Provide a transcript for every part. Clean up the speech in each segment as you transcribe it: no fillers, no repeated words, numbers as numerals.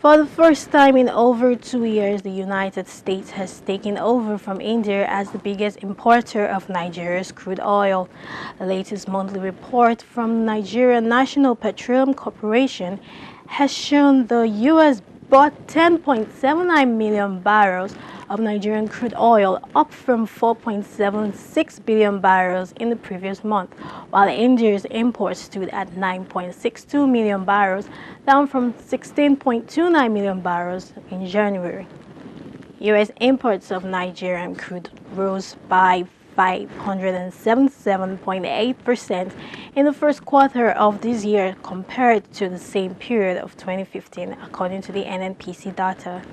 For the first time in over 2 years, the United States has taken over from India as the biggest importer of Nigeria's crude oil. The latest monthly report from Nigerian National Petroleum Corporation has shown the U.S. bought 10.79 million barrels of Nigerian crude oil, up from 4.76 billion barrels in the previous month, while India's imports stood at 9.62 million barrels, down from 16.29 million barrels in January. U.S. imports of Nigerian crude rose by 577.8% in the first quarter of this year compared to the same period of 2015, according to the NNPC data.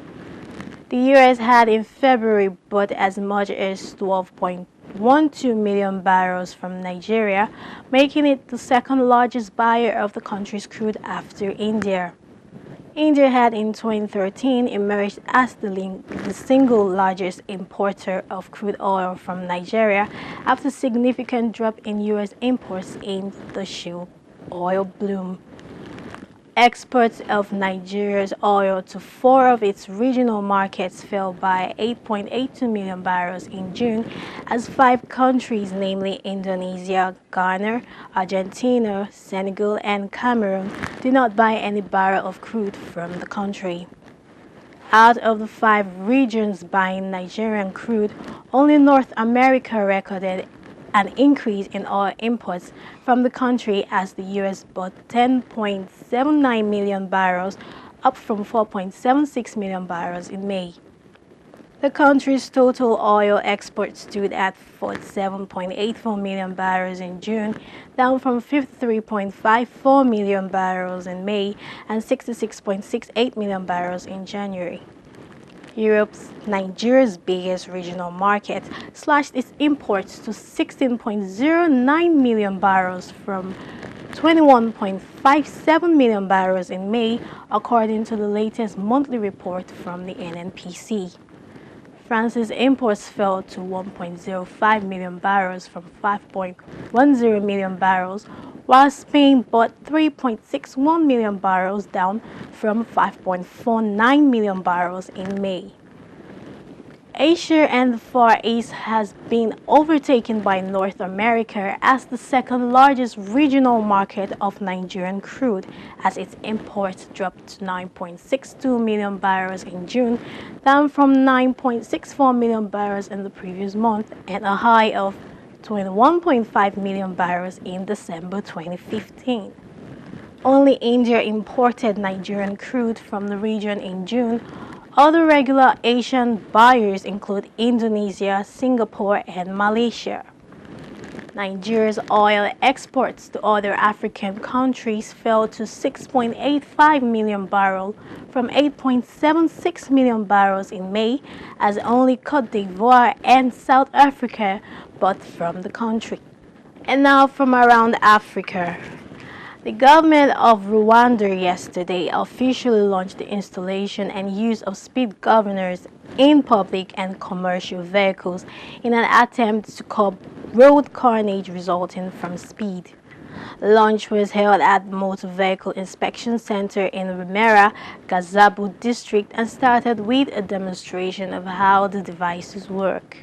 The U.S. had in February bought as much as 12.12 million barrels from Nigeria, making it the second largest buyer of the country's crude after India. India had in 2013 emerged as the single largest importer of crude oil from Nigeria after a significant drop in U.S. imports in the shale oil boom. Exports of Nigeria's oil to four of its regional markets fell by 8.82 million barrels in June as five countries, namely Indonesia, Ghana, Argentina, Senegal, and Cameroon, did not buy any barrel of crude from the country. Out of the five regions buying Nigerian crude, only North America recorded an increase in oil imports from the country as the U.S. bought 10.79 million barrels, up from 4.76 million barrels in May. The country's total oil exports stood at 47.84 million barrels in June, down from 53.54 million barrels in May and 66.68 million barrels in January. Nigeria's biggest regional market, slashed its imports to 16.09 million barrels from 21.57 million barrels in May, according to the latest monthly report from the NNPC. France's imports fell to 1.05 million barrels from 5.10 million barrels, while Spain bought 3.61 million barrels, down from 5.49 million barrels in May. Asia and the Far East has been overtaken by North America as the second largest regional market of Nigerian crude, as its imports dropped to 9.62 million barrels in June, down from 9.64 million barrels in the previous month and a high of 21.5 million barrels in December 2015. Only India imported Nigerian crude from the region in June. Other regular Asian buyers include Indonesia, Singapore, and Malaysia. Nigeria's oil exports to other African countries fell to 6.85 million barrels from 8.76 million barrels in May, as only Côte d'Ivoire and South Africa bought from the country. And now from around Africa. The government of Rwanda yesterday officially launched the installation and use of speed governors in public and commercial vehicles in an attempt to curb road carnage resulting from speed. The launch was held at the Motor Vehicle Inspection Center in Remera, Gazabu district, and started with a demonstration of how the devices work.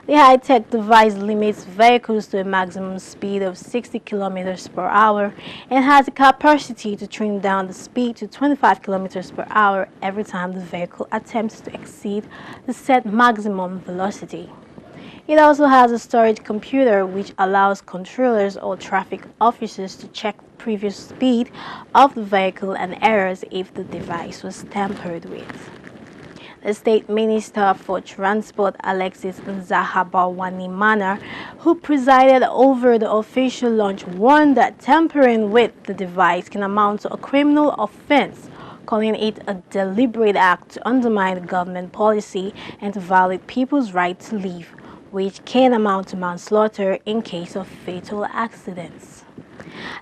The high-tech device limits vehicles to a maximum speed of 60 kilometers per hour and has the capacity to trim down the speed to 25 kilometers per hour every time the vehicle attempts to exceed the set maximum velocity. It also has a storage computer which allows controllers or traffic officers to check the previous speed of the vehicle and errors if the device was tampered with. The State Minister for Transport, Alexis Nzahabawanyimana, who presided over the official launch, warned that tampering with the device can amount to a criminal offense, calling it a deliberate act to undermine government policy and to violate people's right to live, which can amount to manslaughter in case of fatal accidents.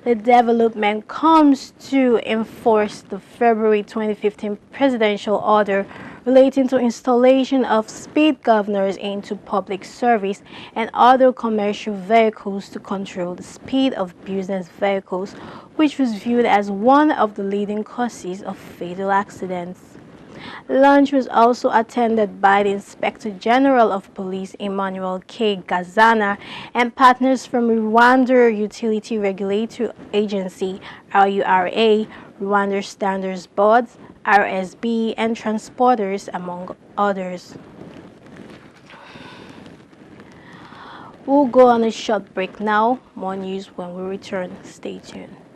The development comes to enforce the February 2015 presidential order relating to installation of speed governors into public service and other commercial vehicles to control the speed of business vehicles, which was viewed as one of the leading causes of fatal accidents. Lunch was also attended by the Inspector General of Police Emmanuel K. Gazana and partners from Rwanda Utility Regulatory Agency (RURA), Rwanda Standards Boards (RSB), and transporters, among others. We'll go on a short break now. More news when we return. Stay tuned.